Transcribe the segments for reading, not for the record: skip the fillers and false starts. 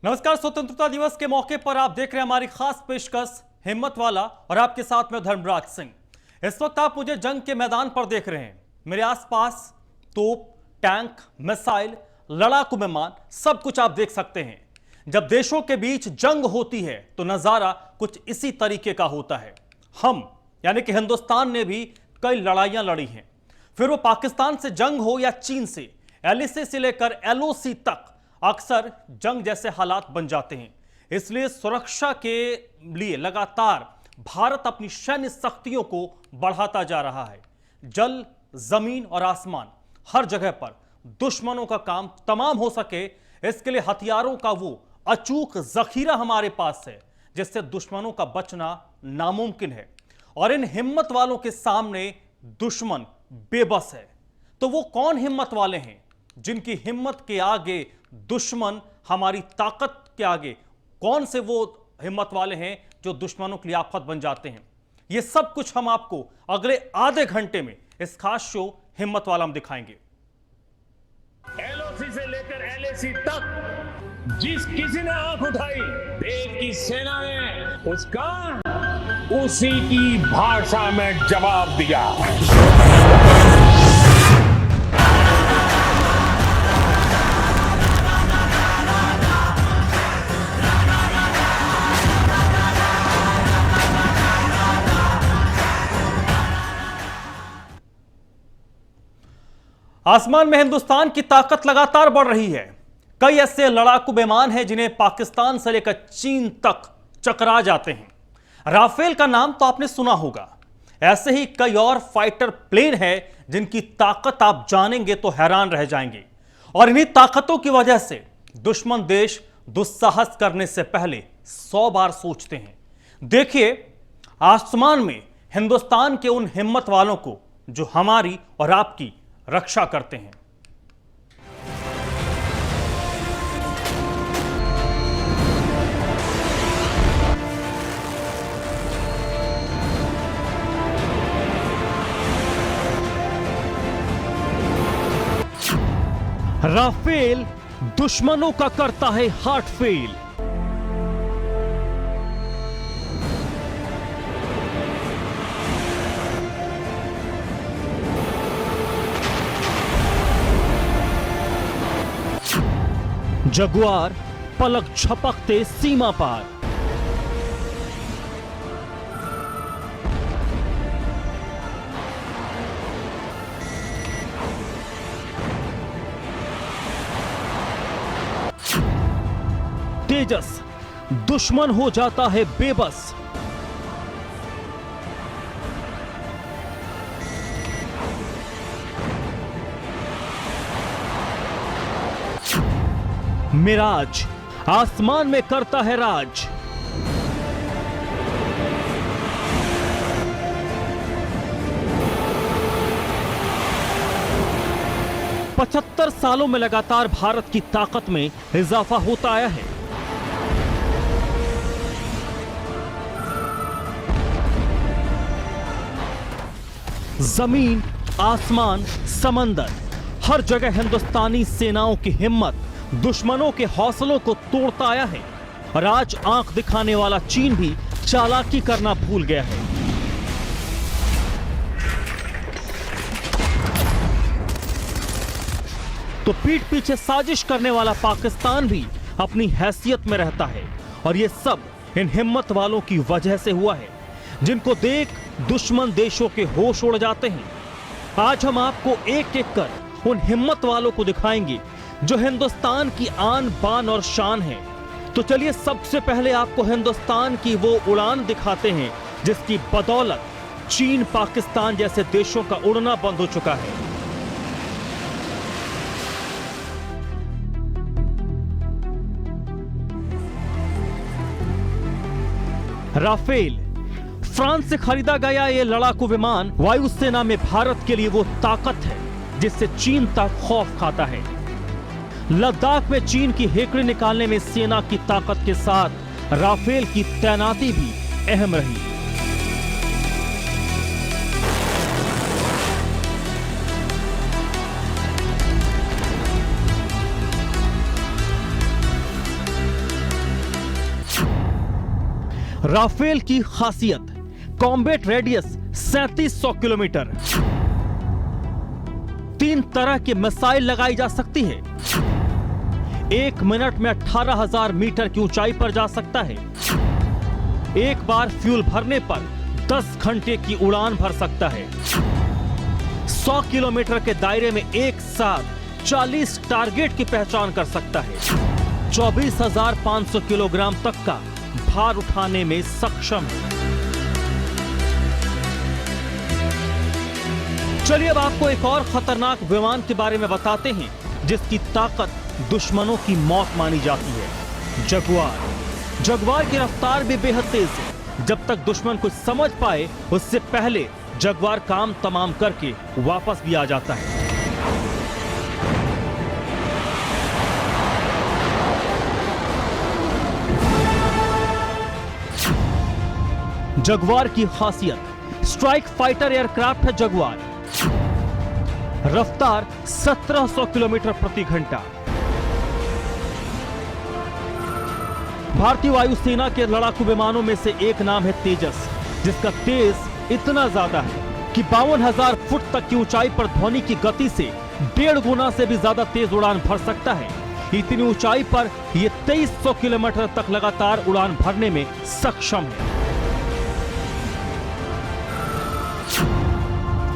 नमस्कार। स्वतंत्रता दिवस के मौके पर आप देख रहे हैं हमारी खास पेशकश हिम्मत वाला और आपके साथ में धर्मराज सिंह। इस वक्त आप मुझे जंग के मैदान पर देख रहे हैं। मेरे आसपास तोप, टैंक, मिसाइल, लड़ाकू विमान सब कुछ आप देख सकते हैं। जब देशों के बीच जंग होती है तो नजारा कुछ इसी तरीके का होता है। हम यानी कि हिंदुस्तान ने भी कई लड़ाइयां लड़ी हैं, फिर वो पाकिस्तान से जंग हो या चीन से, एलएसी से लेकर एलओसी तक अक्सर जंग जैसे हालात बन जाते हैं। इसलिए सुरक्षा के लिए लगातार भारत अपनी सैन्य शक्तियों को बढ़ाता जा रहा है। जल, जमीन और आसमान हर जगह पर दुश्मनों का काम तमाम हो सके, इसके लिए हथियारों का वो अचूक जखीरा हमारे पास है जिससे दुश्मनों का बचना नामुमकिन है। और इन हिम्मत वालों के सामने दुश्मन बेबस है। तो वो कौन हिम्मत वाले हैं जिनकी हिम्मत के आगे दुश्मन हमारी ताकत के आगे, कौन से वो हिम्मत वाले हैं जो दुश्मनों के लिए आफत बन जाते हैं? ये सब कुछ हम आपको अगले आधे घंटे में इस खास शो हिम्मत वाला हम दिखाएंगे। एलओसी से लेकर एलएसी तक जिस किसी ने आंख उठाई देश की सेना ने उसका उसी की भाषा में जवाब दिया। आसमान में हिंदुस्तान की ताकत लगातार बढ़ रही है। कई ऐसे लड़ाकू विमान हैं जिन्हें पाकिस्तान से लेकर चीन तक चकरा जाते हैं। राफेल का नाम तो आपने सुना होगा। ऐसे ही कई और फाइटर प्लेन हैं जिनकी ताकत आप जानेंगे तो हैरान रह जाएंगे। और इन्हीं ताकतों की वजह से दुश्मन देश दुस्साहस करने से पहले 100 बार सोचते हैं। देखिए आसमान में हिंदुस्तान के उन हिम्मत वालों को जो हमारी और आपकी रक्षा करते हैं। राफेल दुश्मनों का करता है हार्ट फेल। जगुआर पलक झपकते सीमा पार। तेजस दुश्मन हो जाता है बेबस। मिराज आसमान में करता है राज। पचहत्तर सालों में लगातार भारत की ताकत में इजाफा होता आया है। जमीन, आसमान, समंदर हर जगह हिंदुस्तानी सेनाओं की हिम्मत दुश्मनों के हौसलों को तोड़ता आया है। और आज आंख दिखाने वाला चीन भी चालाकी करना भूल गया है। तो पीठ पीछे साजिश करने वाला पाकिस्तान भी अपनी हैसियत में रहता है। और यह सब इन हिम्मत वालों की वजह से हुआ है जिनको देख दुश्मन देशों के होश उड़ जाते हैं। आज हम आपको एक एक कर उन हिम्मत वालों को दिखाएंगे जो हिंदुस्तान की आन बान और शान है। तो चलिए सबसे पहले आपको हिंदुस्तान की वो उड़ान दिखाते हैं जिसकी बदौलत चीन, पाकिस्तान जैसे देशों का उड़ना बंद हो चुका है। राफेल फ्रांस से खरीदा गया ये लड़ाकू विमान वायुसेना में भारत के लिए वो ताकत है जिससे चीन तक खौफ खाता है। लद्दाख में चीन की हेकड़ी निकालने में सेना की ताकत के साथ राफेल की तैनाती भी अहम रही। राफेल की खासियत, कॉम्बैट रेडियस 3700 किलोमीटर, 3 तरह की मिसाइल लगाई जा सकती है, 1 मिनट में 18,000 मीटर की ऊंचाई पर जा सकता है, एक बार फ्यूल भरने पर 10 घंटे की उड़ान भर सकता है, 100 किलोमीटर के दायरे में एक साथ 40 टारगेट की पहचान कर सकता है, 24,500 किलोग्राम तक का भार उठाने में सक्षम है। चलिए अब आपको एक और खतरनाक विमान के बारे में बताते हैं जिसकी ताकत दुश्मनों की मौत मानी जाती है, जगुआर। जगुआर की रफ्तार भी बेहद तेज है। जब तक दुश्मन कुछ समझ पाए उससे पहले जगुआर काम तमाम करके वापस भी आ जाता है। जगुआर की खासियत, स्ट्राइक फाइटर एयरक्राफ्ट है जगुआर। रफ्तार 1700 किलोमीटर प्रति घंटा। भारतीय वायुसेना के लड़ाकू विमानों में से एक नाम है तेजस, जिसका तेज इतना ज्यादा है कि 52,000 फुट तक की ऊंचाई पर ध्वनि की गति से 1.5 गुना से भी ज्यादा तेज उड़ान भर सकता है। इतनी ऊंचाई पर यह 2300 किलोमीटर तक लगातार उड़ान भरने में सक्षम है।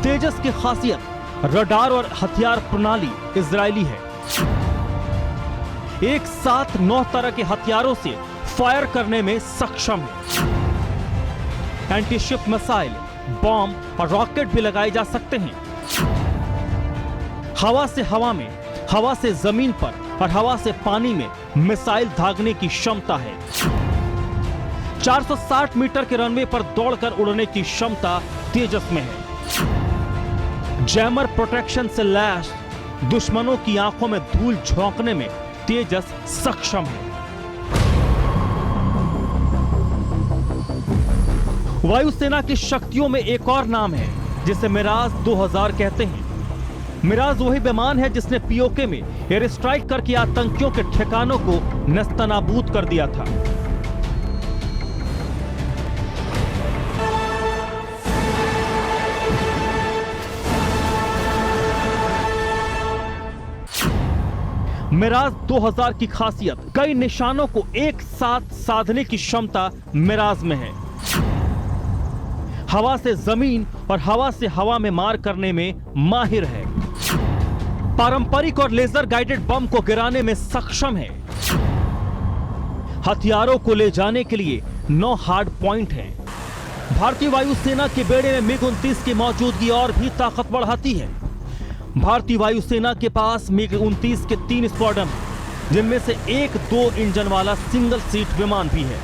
तेजस की खासियत, रडार और हथियार प्रणाली इजरायली है। एक साथ 9 तरह के हथियारों से फायर करने में सक्षम है। एंटीशिप मिसाइल, बॉम्ब और रॉकेट भी लगाए जा सकते हैं। हवा से हवा में, हवा से जमीन पर और हवा से पानी में मिसाइल दागने की क्षमता है। 460 मीटर के रनवे पर दौड़कर उड़ने की क्षमता तेजस में है। जैमर प्रोटेक्शन से लैस दुश्मनों की आंखों में धूल झोंकने में तेजस सक्षम है। वायुसेना की शक्तियों में एक और नाम है जिसे मिराज 2000 कहते हैं। मिराज वही विमान है जिसने पीओके में एयर स्ट्राइक करके आतंकियों के ठिकानों को नेस्तनाबूद कर दिया था। मिराज 2000 की खासियत, कई निशानों को एक साथ साधने की क्षमता मिराज में है। हवा से जमीन और हवा से हवा में मार करने में माहिर है। पारंपरिक और लेजर गाइडेड बम को गिराने में सक्षम है। हथियारों को ले जाने के लिए 9 हार्ड पॉइंट हैं। भारतीय वायुसेना के बेड़े में मिग-29 की मौजूदगी और भी ताकत बढ़ाती है। भारतीय वायुसेना के पास मिग-29 के 3 स्क्वाड्रन हैं, जिनमें से एक 2 इंजन वाला सिंगल सीट विमान भी है।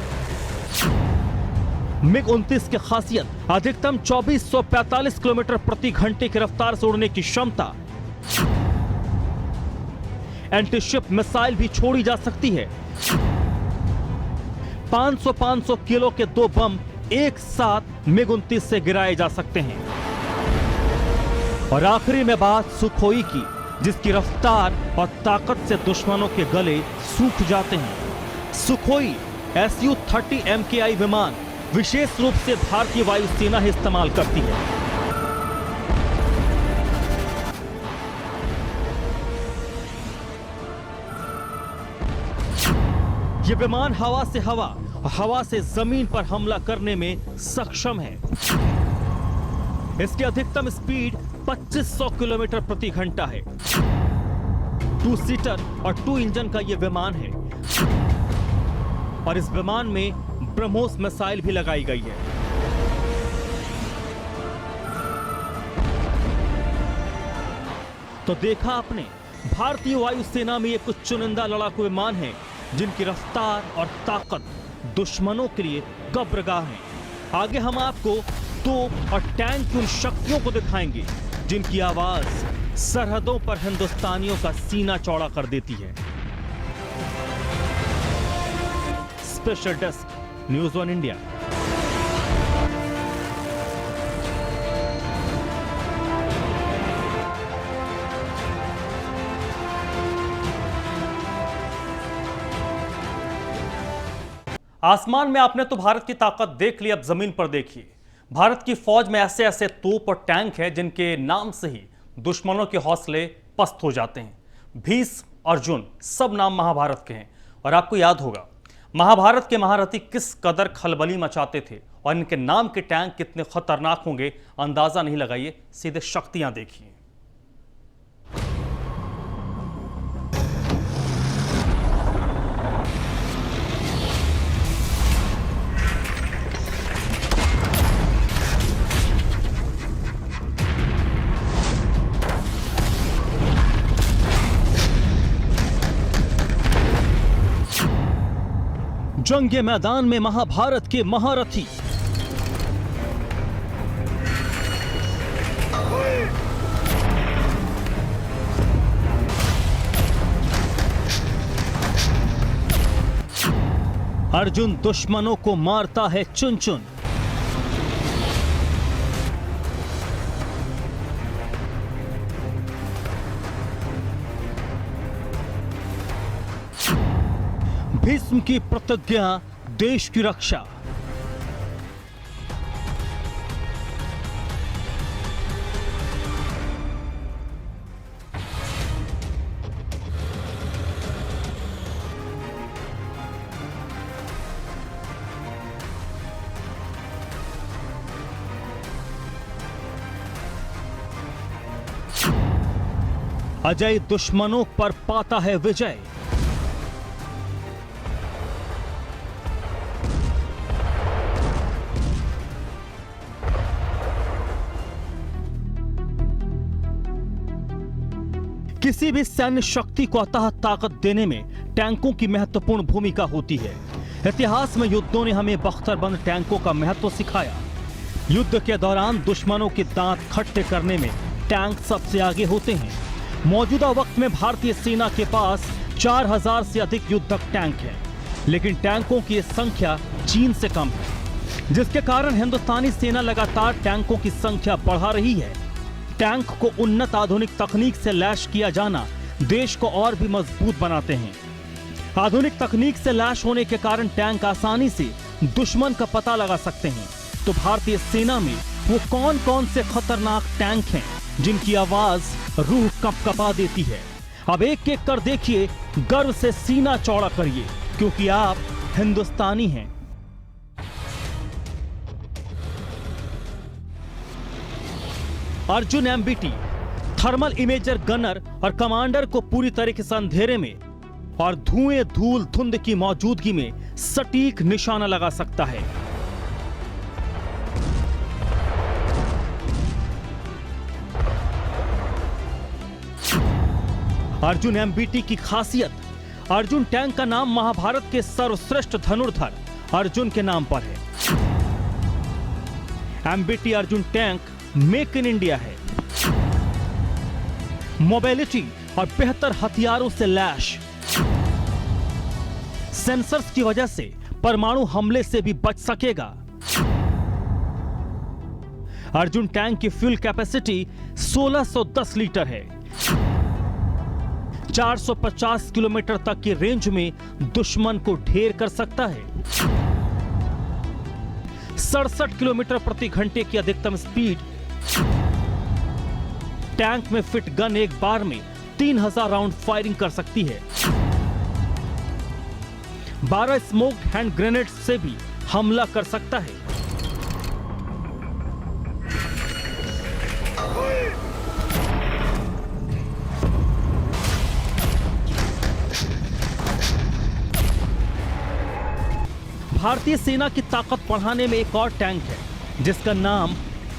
मिग-29 की खासियत, अधिकतम 2445 किलोमीटर प्रति घंटे की रफ्तार से उड़ने की क्षमता। एंटीशिप मिसाइल भी छोड़ी जा सकती है। 500 किलो के 2 बम एक साथ मिग-29 से गिराए जा सकते हैं। और आखिरी में बात सुखोई की, जिसकी रफ्तार और ताकत से दुश्मनों के गले सूख जाते हैं। सुखोई Su-30 MKI विमान विशेष रूप से भारतीय वायुसेना ही इस्तेमाल करती है। यह विमान हवा से हवा और हवा से जमीन पर हमला करने में सक्षम है। इसकी अधिकतम स्पीड 2500 किलोमीटर प्रति घंटा है। 2 सीटर और 2 इंजन का यह विमान है और इस विमान में ब्रह्मोस मिसाइल भी लगाई गई है। तो देखा आपने, भारतीय वायुसेना में ये कुछ चुनिंदा लड़ाकू विमान हैं जिनकी रफ्तार और ताकत दुश्मनों के लिए कब्रगाह है। आगे हम आपको तोप और टैंक की उन शक्तियों को दिखाएंगे जिनकी आवाज सरहदों पर हिंदुस्तानियों का सीना चौड़ा कर देती है। Special desk, news 1 India. आसमान में आपने तो भारत की ताकत देख ली, अब जमीन पर देखिए। भारत की फौज में ऐसे ऐसे तोप और टैंक हैं जिनके नाम से ही दुश्मनों के हौसले पस्त हो जाते हैं। भीष्म, अर्जुन, सब नाम महाभारत के हैं। और आपको याद होगा महाभारत के महारथी किस कदर खलबली मचाते थे और इनके नाम के टैंक कितने खतरनाक होंगे अंदाजा नहीं लगाइए, सीधे शक्तियां देखिए। जंग के मैदान में महाभारत के महारथी अर्जुन दुश्मनों को मारता है चुन चुन। भीष्म की प्रतिज्ञा देश की रक्षा। अजय दुश्मनों पर पाता है विजय। किसी भी सैन्य शक्ति को अतः ताकत देने में टैंकों की महत्वपूर्ण भूमिका होती है। इतिहास में युद्धों ने हमें बख्तरबंद टैंकों का महत्व सिखाया। युद्ध के दौरान दुश्मनों के दांत खट्टे करने में टैंक सबसे आगे होते हैं। मौजूदा वक्त में भारतीय सेना के पास 4000 से अधिक युद्धक टैंक हैं, लेकिन टैंकों की संख्या चीन से कम है, जिसके कारण हिंदुस्तानी सेना लगातार टैंकों की संख्या बढ़ा रही है। टैंक को उन्नत आधुनिक तकनीक से लैस किया जाना देश को और भी मजबूत बनाते हैं। आधुनिक तकनीक से लैस होने के कारण टैंक आसानी से दुश्मन का पता लगा सकते हैं। तो भारतीय सेना में वो कौन कौन से खतरनाक टैंक हैं जिनकी आवाज रूह कंपकपा देती है? अब एक एक कर देखिए, गर्व से सीना चौड़ा करिए, क्योंकि आप हिंदुस्तानी हैं। Arjun MBT thermal imager gunner और कमांडर को पूरी तरीके से अंधेरे में और धुएं धूल धुंध की मौजूदगी में सटीक निशाना लगा सकता है। अर्जुन एमबीटी की खासियत, अर्जुन टैंक का नाम महाभारत के सर्वश्रेष्ठ धनुर्धर अर्जुन के नाम पर है। MBT Arjun tank make in India है। मोबिलिटी और बेहतर हथियारों से लैस, सेंसर्स की वजह से परमाणु हमले से भी बच सकेगा। अर्जुन टैंक की फ्यूल कैपेसिटी 1610 लीटर है। 450 किलोमीटर तक की रेंज में दुश्मन को ढेर कर सकता है। 67 किलोमीटर प्रति घंटे की अधिकतम स्पीड। टैंक में फिट गन एक बार में 3000 राउंड फायरिंग कर सकती है। 12 स्मोक्ड हैंड ग्रेनेड से भी हमला कर सकता है। भारतीय सेना की ताकत बढ़ाने में एक और टैंक है जिसका नाम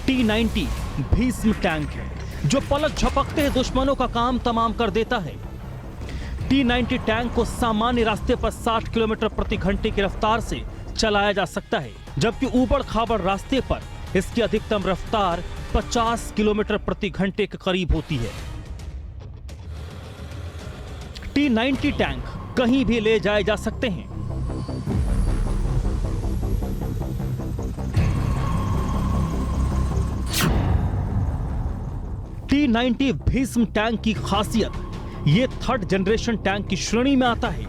T-90 भीष्म टैंक है, जो पलक झपकते ही दुश्मनों का काम तमाम कर देता है। T-90 टैंक को सामान्य रास्ते पर 60 किलोमीटर प्रति घंटे की रफ्तार से चलाया जा सकता है, जबकि ऊबड़ खाबड़ रास्ते पर इसकी अधिकतम रफ्तार 50 किलोमीटर प्रति घंटे के करीब होती है। T-90 टैंक कहीं भी ले जाए जा सकते हैं। T-90 भीष्म टैंक की खासियत, ये थर्ड जनरेशन टैंक की श्रेणी में आता है।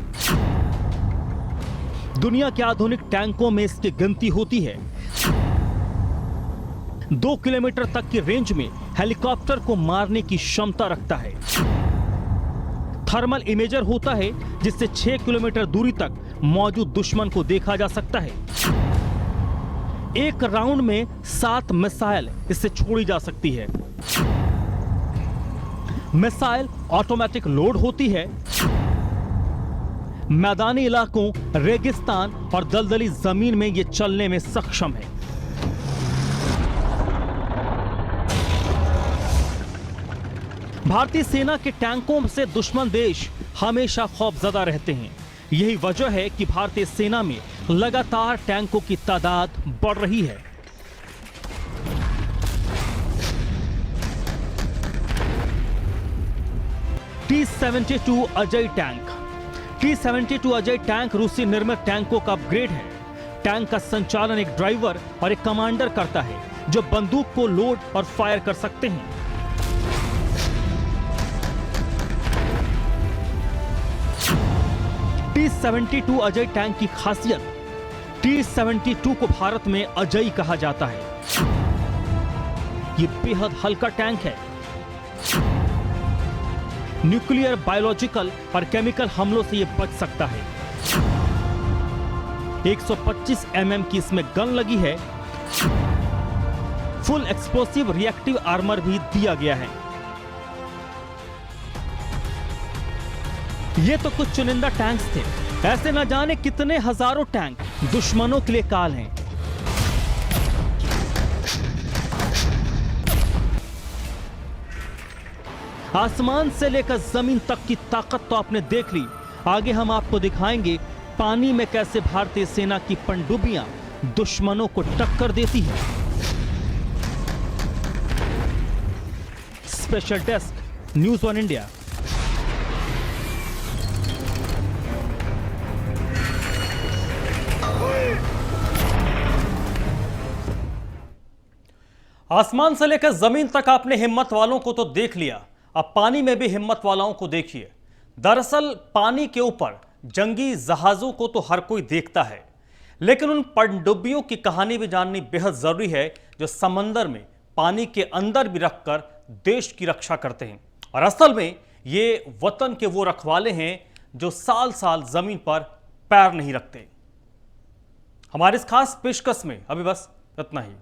दुनिया के आधुनिक टैंकों में इसकी गिनती होती है। 2 किलोमीटर तक की रेंज में हेलीकॉप्टर को मारने की क्षमता रखता है। थर्मल इमेजर होता है जिससे 6 किलोमीटर दूरी तक मौजूद दुश्मन को देखा जा सकता है। एक राउंड में 7 मिसाइल इससे छोड़ी जा सकती है। मिसाइल ऑटोमेटिक लोड होती है। मैदानी इलाकों, रेगिस्तान और दलदली जमीन में यह चलने में सक्षम है। भारतीय सेना के टैंकों से दुश्मन देश हमेशा खौफजदा रहते हैं। यही वजह है कि भारतीय सेना में लगातार टैंकों की तादाद बढ़ रही है। T-72 Ajay tank. T-72 Ajay tank रूसी निर्मित टैंकों का अपग्रेड है। टैंक का संचालन एक ड्राइवर और एक कमांडर करता है जो बंदूक को लोड और फायर कर सकते हैं। T-72 अजय टैंक की खासियत, T-72 को भारत में अजय कहा जाता है। यह बेहद हल्का टैंक है। न्यूक्लियर, बायोलॉजिकल और केमिकल हमलों से यह बच सकता है। 125 mm की इसमें गन लगी है। फुल एक्सप्लोसिव रिएक्टिव आर्मर भी दिया गया है। ये तो कुछ चुनिंदा टैंक्स थे, ऐसे न जाने कितने हजारों टैंक दुश्मनों के लिए काल हैं। आसमान से लेकर जमीन तक की ताकत तो आपने देख ली। आगे हम आपको दिखाएंगे पानी में कैसे भारतीय सेना की पनडुब्बियां दुश्मनों को टक्कर देती है। Special desk, news 1 India. आसमान से लेकर जमीन तक आपने हिम्मत वालों को तो देख लिया, अब पानी में भी हिम्मत वालों को देखिए। दरअसल पानी के ऊपर जंगी जहाजों को तो हर कोई देखता है, लेकिन उन पनडुब्बियों की कहानी भी जाननी बेहद जरूरी है जो समंदर में पानी के अंदर भी रखकर देश की रक्षा करते हैं। और असल में ये वतन के वो रखवाले हैं जो साल साल जमीन पर पैर नहीं रखते। हमारे इस खास पेशकश में अभी बस इतना ही।